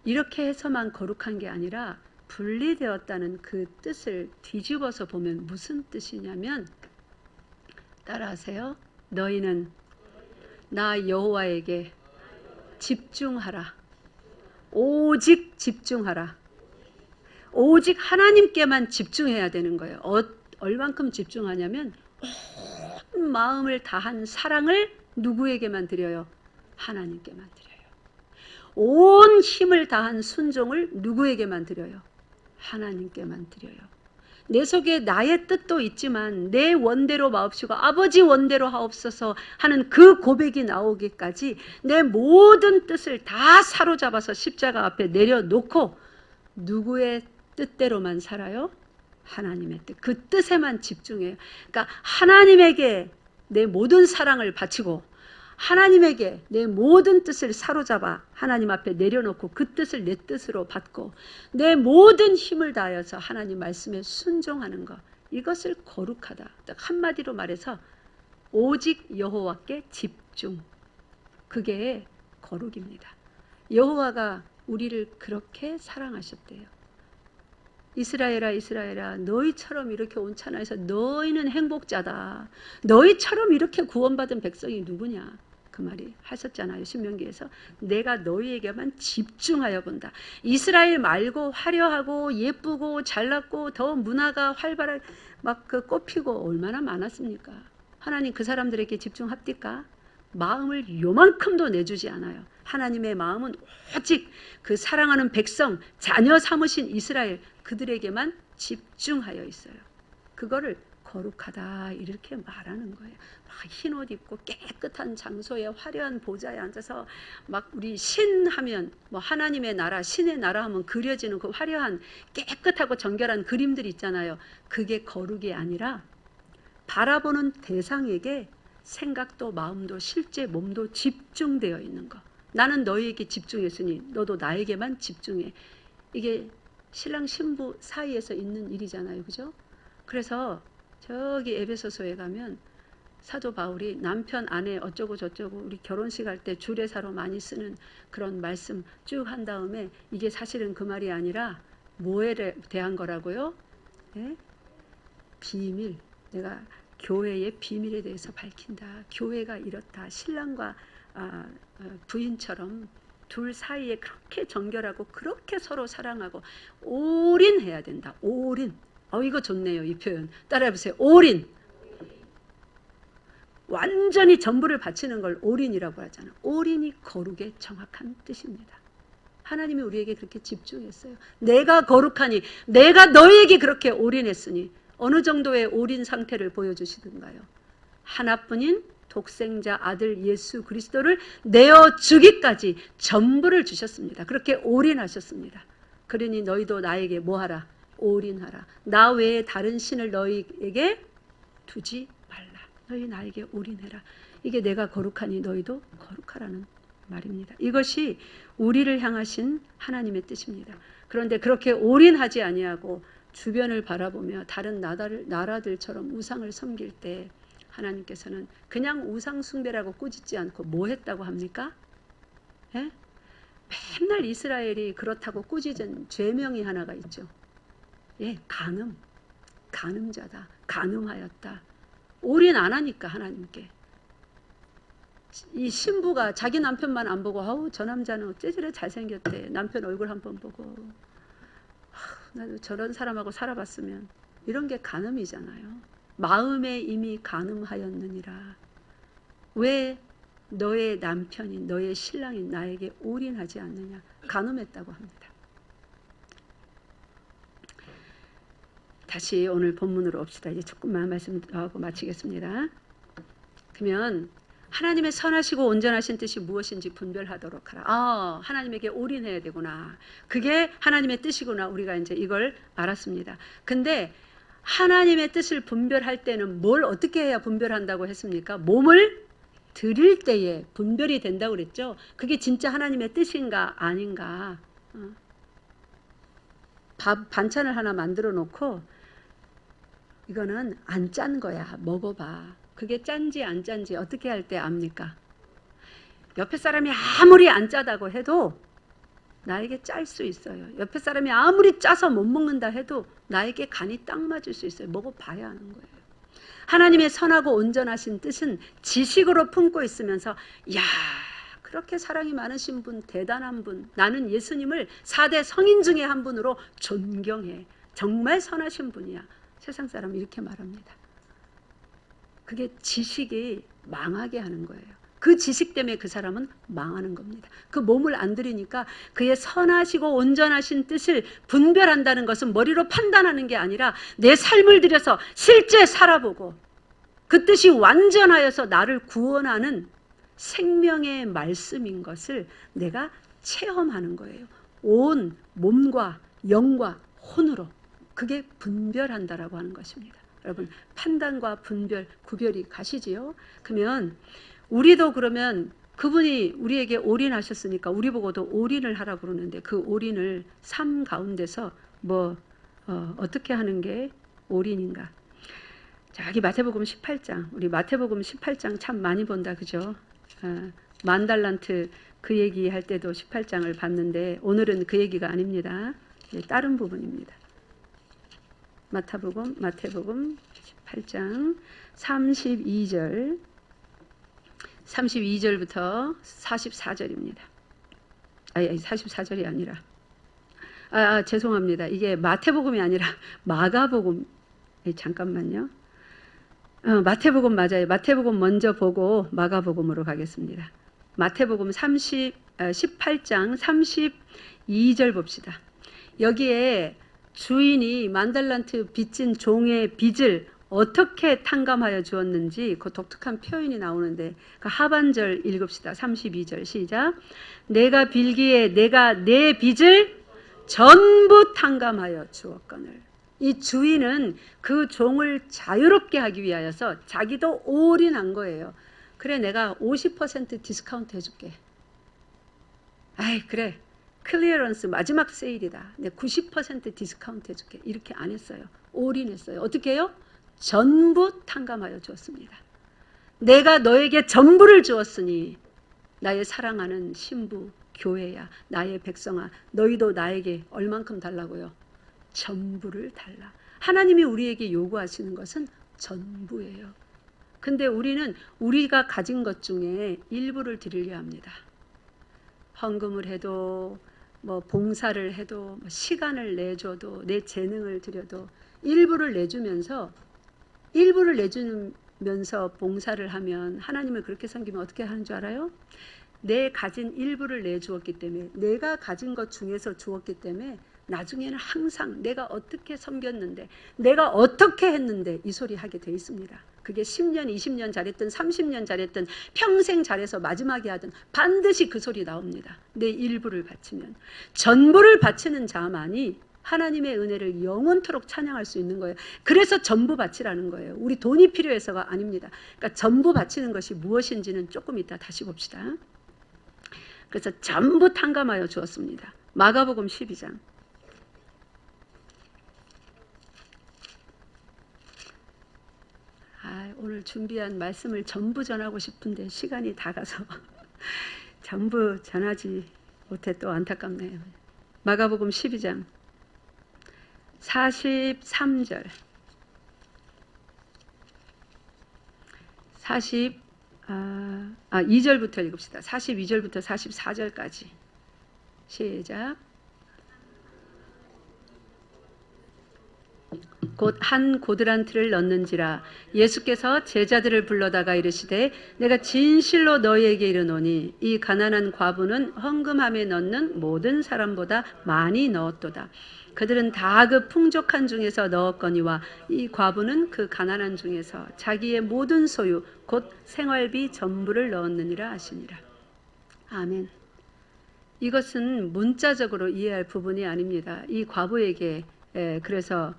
이렇게 해서만 거룩한 게 아니라 분리되었다는 그 뜻을 뒤집어서 보면 무슨 뜻이냐면, 따라하세요. 너희는 나 여호와에게 집중하라. 오직 집중하라. 오직 하나님께만 집중해야 되는 거예요. 얼만큼 집중하냐면 온 마음을 다한 사랑을 누구에게만 드려요? 하나님께만 드려요. 온 힘을 다한 순종을 누구에게만 드려요? 하나님께만 드려요. 내 속에 나의 뜻도 있지만 내 원대로 마옵시고 아버지 원대로 하옵소서 하는 그 고백이 나오기까지 내 모든 뜻을 다 사로잡아서 십자가 앞에 내려놓고 누구의 뜻대로만 살아요? 하나님의 뜻. 그 뜻에만 집중해요. 그러니까 하나님에게 내 모든 사랑을 바치고 하나님에게 내 모든 뜻을 사로잡아 하나님 앞에 내려놓고 그 뜻을 내 뜻으로 받고 내 모든 힘을 다하여서 하나님 말씀에 순종하는 것, 이것을 거룩하다. 한마디로 말해서 오직 여호와께 집중. 그게 거룩입니다. 여호와가 우리를 그렇게 사랑하셨대요. 이스라엘아 이스라엘아 너희처럼 이렇게 온천하여서 너희는 행복자다. 너희처럼 이렇게 구원받은 백성이 누구냐. 그 말이 하셨잖아요. 신명기에서. 내가 너희에게만 집중하여 본다. 이스라엘 말고 화려하고 예쁘고 잘났고 더 문화가 활발하게 막 그 꽃피고 얼마나 많았습니까? 하나님 그 사람들에게 집중합니까? 마음을 요만큼도 내주지 않아요. 하나님의 마음은 오직 그 사랑하는 백성, 자녀 삼으신 이스라엘 그들에게만 집중하여 있어요. 그거를 거룩하다 이렇게 말하는 거예요. 막 흰 옷 입고 깨끗한 장소에 화려한 보좌에 앉아서 막 우리 신 하면 뭐 하나님의 나라, 신의 나라 하면 그려지는 그 화려한 깨끗하고 정결한 그림들 있잖아요. 그게 거룩이 아니라 바라보는 대상에게 생각도 마음도 실제 몸도 집중되어 있는 거. 나는 너희에게 집중했으니 너도 나에게만 집중해. 이게 신랑 신부 사이에서 있는 일이잖아요. 그죠? 그래서 저기 에베소서에 가면 사도 바울이 남편 아내 어쩌고 저쩌고 우리 결혼식 할 때 주례사로 많이 쓰는 그런 말씀 쭉 한 다음에 이게 사실은 그 말이 아니라 뭐에 대한 거라고요? 네? 비밀. 내가 교회의 비밀에 대해서 밝힌다. 교회가 이렇다. 신랑과 부인처럼 둘 사이에 그렇게 정결하고 그렇게 서로 사랑하고 올인해야 된다. 올인. 이거 좋네요. 이 표현. 따라해보세요. 올인. 완전히 전부를 바치는 걸 올인이라고 하잖아. 올인이 거룩의 정확한 뜻입니다. 하나님이 우리에게 그렇게 집중했어요. 내가 거룩하니 내가 너희에게 그렇게 올인했으니 어느 정도의 올인 상태를 보여주시던가요? 하나뿐인 독생자 아들 예수 그리스도를 내어주기까지 전부를 주셨습니다. 그렇게 올인하셨습니다. 그러니 너희도 나에게 뭐하라? 올인하라. 나 외에 다른 신을 너희에게 두지 말라. 너희 나에게 올인해라. 이게 내가 거룩하니 너희도 거룩하라는 말입니다. 이것이 우리를 향하신 하나님의 뜻입니다. 그런데 그렇게 올인하지 아니하고 주변을 바라보며 다른 나라들처럼 우상을 섬길 때 하나님께서는 그냥 우상 숭배라고 꾸짖지 않고 뭐 했다고 합니까? 예? 맨날 이스라엘이 그렇다고 꾸짖은 죄명이 하나가 있죠. 예, 간음자다. 간음하였다. 올인 안 하니까 하나님께. 이 신부가 자기 남편만 안 보고 아우 저 남자는 어째 저래 잘생겼대. 남편 얼굴 한번 보고 나도 저런 사람하고 살아봤으면. 이런 게 간음이잖아요. 마음에 이미 간음하였느니라. 왜 너의 남편이 너의 신랑이 나에게 올인하지 않느냐. 간음했다고 합니다. 다시 오늘 본문으로 옵시다. 이제 조금만 말씀하고 마치겠습니다. 그러면 하나님의 선하시고 온전하신 뜻이 무엇인지 분별하도록 하라. 하나님에게 올인해야 되구나. 그게 하나님의 뜻이구나. 우리가 이제 이걸 알았습니다. 근데 하나님의 뜻을 분별할 때는 뭘 어떻게 해야 분별한다고 했습니까? 몸을 드릴 때에 분별이 된다고 그랬죠. 그게 진짜 하나님의 뜻인가 아닌가. 반찬을 하나 만들어 놓고 이거는 안 짠 거야. 먹어봐. 그게 짠지 안 짠지 어떻게 할 때 압니까? 옆에 사람이 아무리 안 짜다고 해도 나에게 짤 수 있어요. 옆에 사람이 아무리 짜서 못 먹는다 해도 나에게 간이 딱 맞을 수 있어요. 먹어봐야 하는 거예요. 하나님의 선하고 온전하신 뜻은 지식으로 품고 있으면서 야 그렇게 사랑이 많으신 분, 대단한 분, 나는 예수님을 4대 성인 중에 한 분으로 존경해. 정말 선하신 분이야. 세상 사람 이렇게 말합니다. 그게 지식이 망하게 하는 거예요. 그 지식 때문에 그 사람은 망하는 겁니다. 그 몸을 안 들이니까 그의 선하시고 온전하신 뜻을 분별한다는 것은 머리로 판단하는 게 아니라 내 삶을 들여서 실제 살아보고 그 뜻이 완전하여서 나를 구원하는 생명의 말씀인 것을 내가 체험하는 거예요. 온 몸과 영과 혼으로. 그게 분별한다라고 하는 것입니다. 여러분 판단과 분별, 구별이 가시지요? 그러면 우리도 그러면 그분이 우리에게 올인하셨으니까 우리 보고도 올인을 하라고 그러는데 그 올인을 삶 가운데서 어떻게 하는 게 올인인가? 저기 마태복음 18장, 우리 마태복음 18장 참 많이 본다, 그죠? 만 달란트 그 얘기할 때도 18장을 봤는데 오늘은 그 얘기가 아닙니다. 다른 부분입니다. 마태복음 18장 32절부터 44절입니다. 아니 44절이 아니라 죄송합니다. 이게 마태복음이 아니라 마가복음. 잠깐만요. 마태복음 맞아요. 마태복음 먼저 보고 마가복음으로 가겠습니다. 마태복음 18장 32절 봅시다. 여기에 주인이 만달란트 빚진 종의 빚을 어떻게 탕감하여 주었는지 그 독특한 표현이 나오는데 그 하반절 읽읍시다. 32절 시작. 내가 빌기에 내가 내 빚을 전부 탕감하여 주었거늘. 이 주인은 그 종을 자유롭게 하기 위하여서 자기도 올인한 거예요. 그래 내가 50% 디스카운트 해줄게. 아이 그래 클리어런스 마지막 세일이다. 내가 90% 디스카운트 해줄게. 이렇게 안 했어요. 올인했어요. 어떻게 해요? 전부 탕감하여 주었습니다. 내가 너에게 전부를 주었으니 나의 사랑하는 신부 교회야, 나의 백성아, 너희도 나에게 얼만큼 달라고요? 전부를 달라. 하나님이 우리에게 요구하시는 것은 전부예요. 근데 우리는 우리가 가진 것 중에 일부를 드리려 합니다. 헌금을 해도 뭐 봉사를 해도 시간을 내줘도 내 재능을 드려도 일부를 내주면서 봉사를 하면 하나님을 그렇게 섬기면 어떻게 하는 줄 알아요? 내 가진 일부를 내주었기 때문에, 내가 가진 것 중에서 주었기 때문에 나중에는 항상 내가 어떻게 섬겼는데, 내가 어떻게 했는데 이 소리 하게 돼 있습니다. 그게 10년, 20년 잘했든 30년 잘했든 평생 잘해서 마지막에 하든 반드시 그 소리 나옵니다. 내 일부를 바치면. 전부를 바치는 자만이 하나님의 은혜를 영원토록 찬양할 수 있는 거예요. 그래서 전부 바치라는 거예요. 우리 돈이 필요해서가 아닙니다. 그러니까 전부 바치는 것이 무엇인지는 조금 이따 다시 봅시다. 그래서 전부 탕감하여 주었습니다. 마가복음 12장. 오늘 준비한 말씀을 전부 전하고 싶은데 시간이 다 가서 전부 전하지 못해 또 안타깝네요. 마가복음 12장 43절 2절부터 읽읍시다. 42절부터 44절까지 시작. 곧 한 고드란 틀을 넣는지라. 예수께서 제자들을 불러다가 이르시되 내가 진실로 너희에게 이르노니 이 가난한 과부는 헌금함에 넣는 모든 사람보다 많이 넣었도다. 그들은 다 그 풍족한 중에서 넣었거니와 이 과부는 그 가난한 중에서 자기의 모든 소유 곧 생활비 전부를 넣었느니라 하시니라. 아멘. 이것은 문자적으로 이해할 부분이 아닙니다. 이 과부에게 그래서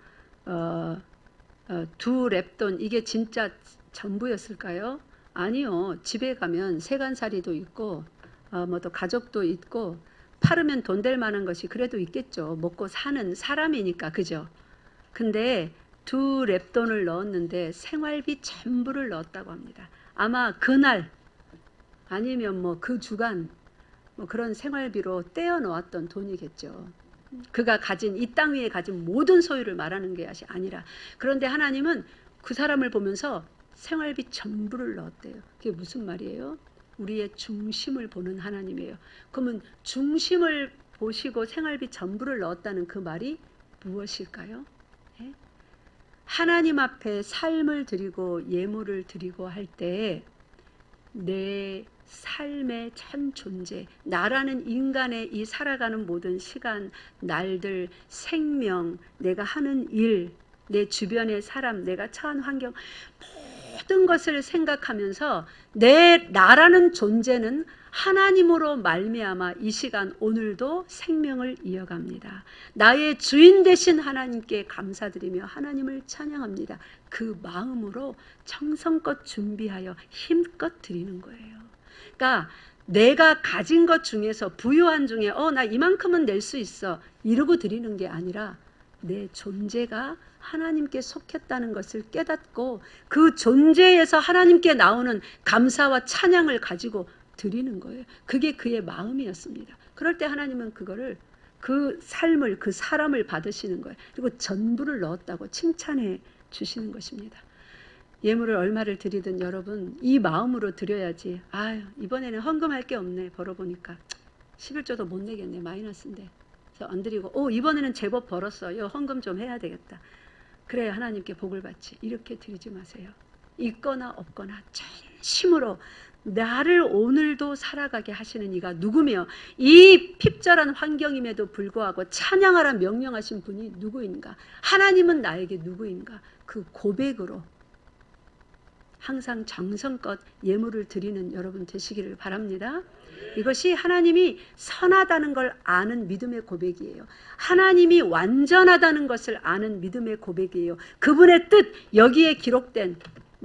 2렙돈, 이게 진짜 전부였을까요? 아니요. 집에 가면 세간살이도 있고 뭐 또 가족도 있고 팔으면 돈 될 만한 것이 그래도 있겠죠. 먹고 사는 사람이니까. 그죠? 근데 2렙돈을 넣었는데 생활비 전부를 넣었다고 합니다. 아마 그날 아니면 뭐 그 주간 뭐 그런 생활비로 떼어 놓았던 돈이겠죠. 그가 가진 이 땅 위에 가진 모든 소유를 말하는 게 아니라, 그런데 하나님은 그 사람을 보면서 생활비 전부를 넣었대요. 그게 무슨 말이에요? 우리의 중심을 보는 하나님이에요. 그러면 중심을 보시고 생활비 전부를 넣었다는 그 말이 무엇일까요? 예? 하나님 앞에 삶을 드리고 예물을 드리고 할 때 내 삶의 전 존재, 나라는 인간의 이 살아가는 모든 시간, 날들, 생명, 내가 하는 일, 내 주변의 사람, 내가 처한 환경, 모든 것을 생각하면서 나라는 존재는 하나님으로 말미암아 이 시간 오늘도 생명을 이어갑니다. 나의 주인 되신 하나님께 감사드리며 하나님을 찬양합니다. 그 마음으로 정성껏 준비하여 힘껏 드리는 거예요. 그러니까 내가 가진 것 중에서 부유한 중에 나 이만큼은 낼 수 있어 이러고 드리는 게 아니라 내 존재가 하나님께 속했다는 것을 깨닫고 그 존재에서 하나님께 나오는 감사와 찬양을 가지고 드리는 거예요. 그게 그의 마음이었습니다. 그럴 때 하나님은 그거를, 그 삶을, 그 사람을 받으시는 거예요. 그리고 전부를 넣었다고 칭찬해 주시는 것입니다. 예물을 얼마를 드리든 여러분 이 마음으로 드려야지. 이번에는 헌금할 게 없네. 벌어보니까 11조도 못 내겠네. 마이너스인데. 그래서 안 드리고 이번에는 제법 벌었어. 이거 헌금 좀 해야 되겠다. 그래야 하나님께 복을 받지. 이렇게 드리지 마세요. 있거나 없거나 전심으로 나를 오늘도 살아가게 하시는 이가 누구며 이 핍절한 환경임에도 불구하고 찬양하라 명령하신 분이 누구인가? 하나님은 나에게 누구인가? 그 고백으로 항상 정성껏 예물을 드리는 여러분 되시기를 바랍니다. 이것이 하나님이 선하다는 걸 아는 믿음의 고백이에요. 하나님이 완전하다는 것을 아는 믿음의 고백이에요. 그분의 뜻, 여기에 기록된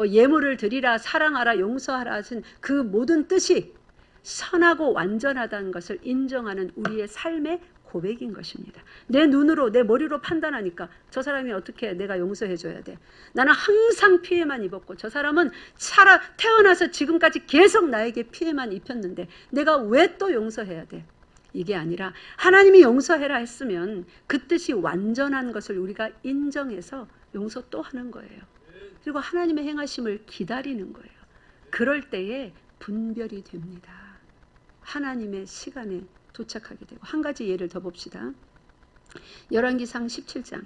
예물을 드리라, 사랑하라, 용서하라 하신 그 모든 뜻이 선하고 완전하다는 것을 인정하는 우리의 삶의 고백인 것입니다. 내 눈으로 내 머리로 판단하니까 저 사람이 어떻게 내가 용서해 줘야 돼. 나는 항상 피해만 입었고 저 사람은 태어나서 지금까지 계속 나에게 피해만 입혔는데 내가 왜 또 용서해야 돼. 이게 아니라 하나님이 용서해라 했으면 그 뜻이 완전한 것을 우리가 인정해서 용서 또 하는 거예요. 그리고 하나님의 행하심을 기다리는 거예요. 그럴 때에 분별이 됩니다. 하나님의 시간에 도착하게 되고. 한 가지 예를 더 봅시다. 열왕기상 17장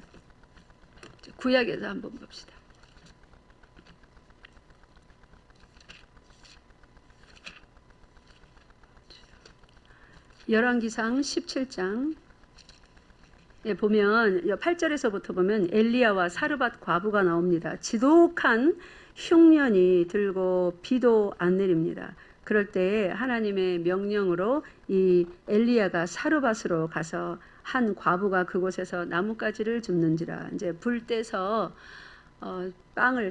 구약에서 한번 봅시다. 열왕기상 17장 보면 8절에서부터 보면 엘리야와 사르밧 과부가 나옵니다. 지독한 흉년이 들고 비도 안 내립니다. 그럴 때 하나님의 명령으로 이 엘리야가 사르밧으로 가서 한 과부가 그곳에서 나뭇가지를 줍는지라. 이제 불 떼서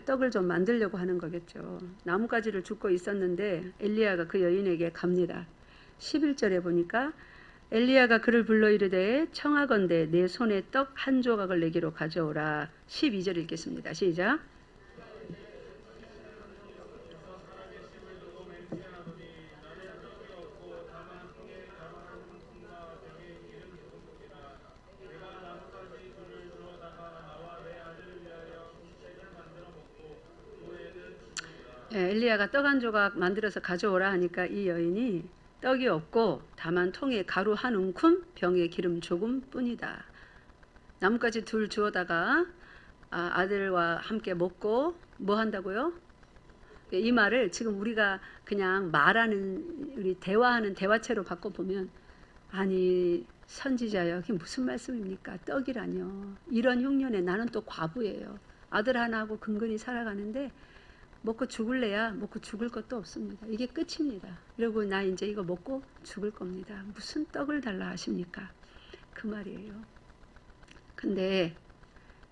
떡을 좀 만들려고 하는 거겠죠. 나뭇가지를 줍고 있었는데 엘리야가 그 여인에게 갑니다. 11절에 보니까 엘리야가 그를 불러 이르되 청하건대 내 손에 떡 한 조각을 내기로 가져오라. 12절 읽겠습니다. 시작. 엘리야가 떡 한 조각 만들어서 가져오라 하니까 이 여인이 떡이 없고 다만 통에 가루 한 움큼 병에 기름 조금 뿐이다. 나뭇가지 둘 주워다가 아들과 함께 먹고 뭐 한다고요? 이 말을 지금 우리가 그냥 말하는 우리 대화하는 대화체로 바꿔보면 아니 선지자여 그게 무슨 말씀입니까? 떡이라뇨. 이런 흉년에 나는 또 과부예요. 아들 하나하고 근근히 살아가는데 먹고 죽을래야 먹고 죽을 것도 없습니다. 이게 끝입니다. 그리고 나 이제 이거 먹고 죽을 겁니다. 무슨 떡을 달라 하십니까? 그 말이에요. 근데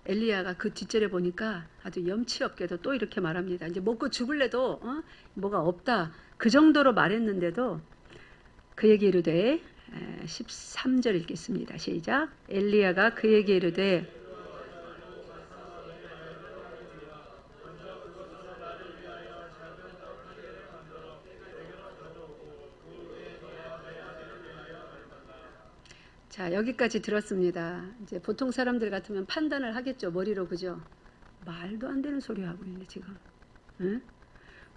엘리야가 그 뒷절에 보니까 아주 염치 없게도 또 이렇게 말합니다. 이제 먹고 죽을래도 뭐가 없다. 그 정도로 말했는데도 그에게 이르되 13절 읽겠습니다. 시작. 엘리야가 그에게 이르되 자, 여기까지 들었습니다. 이제 보통 사람들 같으면 판단을 하겠죠. 머리로. 그죠? 말도 안 되는 소리 하고 있네 지금. 응?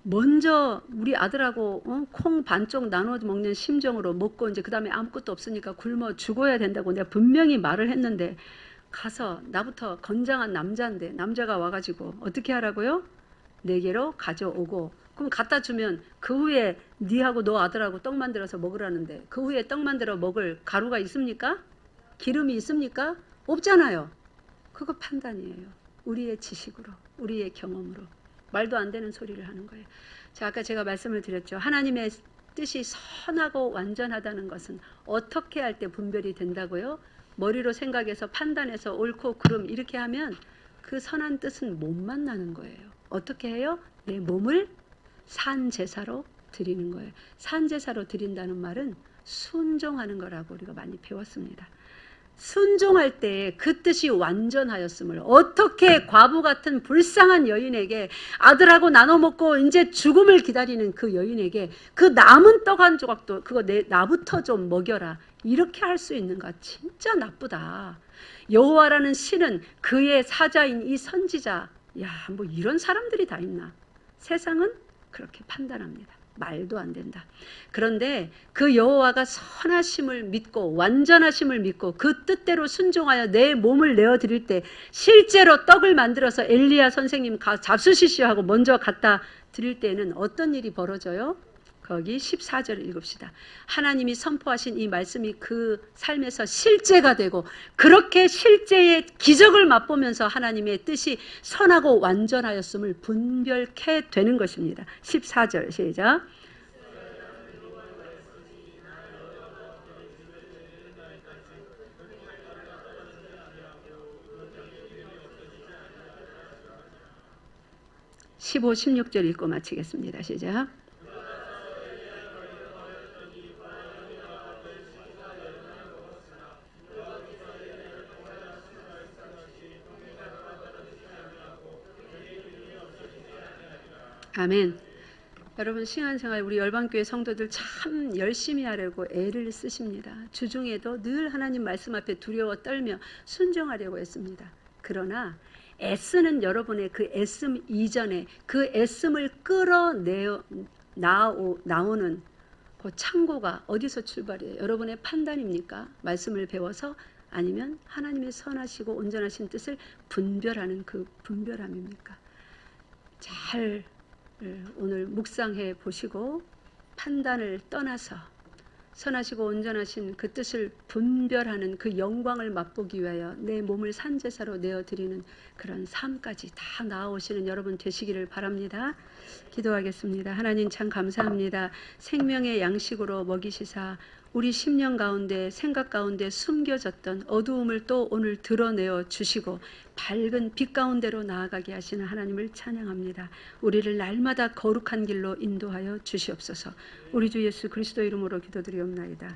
먼저 우리 아들하고 콩 반쪽 나눠 먹는 심정으로 먹고 이제 그 다음에 아무것도 없으니까 굶어 죽어야 된다고 내가 분명히 말을 했는데 가서 나부터 건장한 남자인데 남자가 와가지고 어떻게 하라고요? 내게로 가져오고 그럼 갖다 주면 그 후에 니하고 너 아들하고 떡 만들어서 먹으라는데 그 후에 떡 만들어 먹을 가루가 있습니까? 기름이 있습니까? 없잖아요. 그거 판단이에요. 우리의 지식으로, 우리의 경험으로. 말도 안 되는 소리를 하는 거예요. 자, 아까 제가 말씀을 드렸죠. 하나님의 뜻이 선하고 완전하다는 것은 어떻게 할 때 분별이 된다고요? 머리로 생각해서 판단해서 옳고 그름 이렇게 하면 그 선한 뜻은 못 만나는 거예요. 어떻게 해요? 내 몸을 산제사로 드리는 거예요. 산제사로 드린다는 말은 순종하는 거라고 우리가 많이 배웠습니다. 순종할 때 그 뜻이 완전하였음을 어떻게 과부 같은 불쌍한 여인에게 아들하고 나눠 먹고 이제 죽음을 기다리는 그 여인에게 그 남은 떡 한 조각도 그거 나부터 좀 먹여라 이렇게 할 수 있는가? 진짜 나쁘다. 여호와라는 신은 그의 사자인 이 선지자 뭐 이런 사람들이 다 있나? 세상은 그렇게 판단합니다. 말도 안 된다. 그런데 그 여호와가 선하심을 믿고 완전하심을 믿고 그 뜻대로 순종하여 내 몸을 내어드릴 때 실제로 떡을 만들어서 엘리야 선생님 잡수시시오 하고 먼저 갖다 드릴 때는 어떤 일이 벌어져요? 거기 14절 읽읍시다. 하나님이 선포하신 이 말씀이 그 삶에서 실제가 되고 그렇게 실제의 기적을 맛보면서 하나님의 뜻이 선하고 완전하였음을 분별케 되는 것입니다. 14절 시작. (15, 16절) 읽고 마치겠습니다. 시작. 아멘. 여러분 신앙생활 우리 열방교회 성도들 참 열심히 하려고 애를 쓰십니다. 주중에도 늘 하나님 말씀 앞에 두려워 떨며 순종하려고 했습니다. 그러나 애쓰는 여러분의 그 애씀 이전에 그 애씀을 끌어내어 나오는 그 창고가 어디서 출발이에요? 여러분의 판단입니까? 말씀을 배워서? 아니면 하나님의 선하시고 온전하신 뜻을 분별하는 그 분별함입니까? 잘 오늘 묵상해 보시고 판단을 떠나서 선하시고 온전하신 그 뜻을 분별하는 그 영광을 맛보기 위하여 내 몸을 산제사로 내어드리는 그런 삶까지 다 나아오시는 여러분 되시기를 바랍니다. 기도하겠습니다. 하나님 참 감사합니다. 생명의 양식으로 먹이시사 우리 심령 가운데 생각 가운데 숨겨졌던 어두움을 또 오늘 드러내어 주시고 밝은 빛 가운데로 나아가게 하시는 하나님을 찬양합니다. 우리를 날마다 거룩한 길로 인도하여 주시옵소서. 우리 주 예수 그리스도 이름으로 기도드리옵나이다.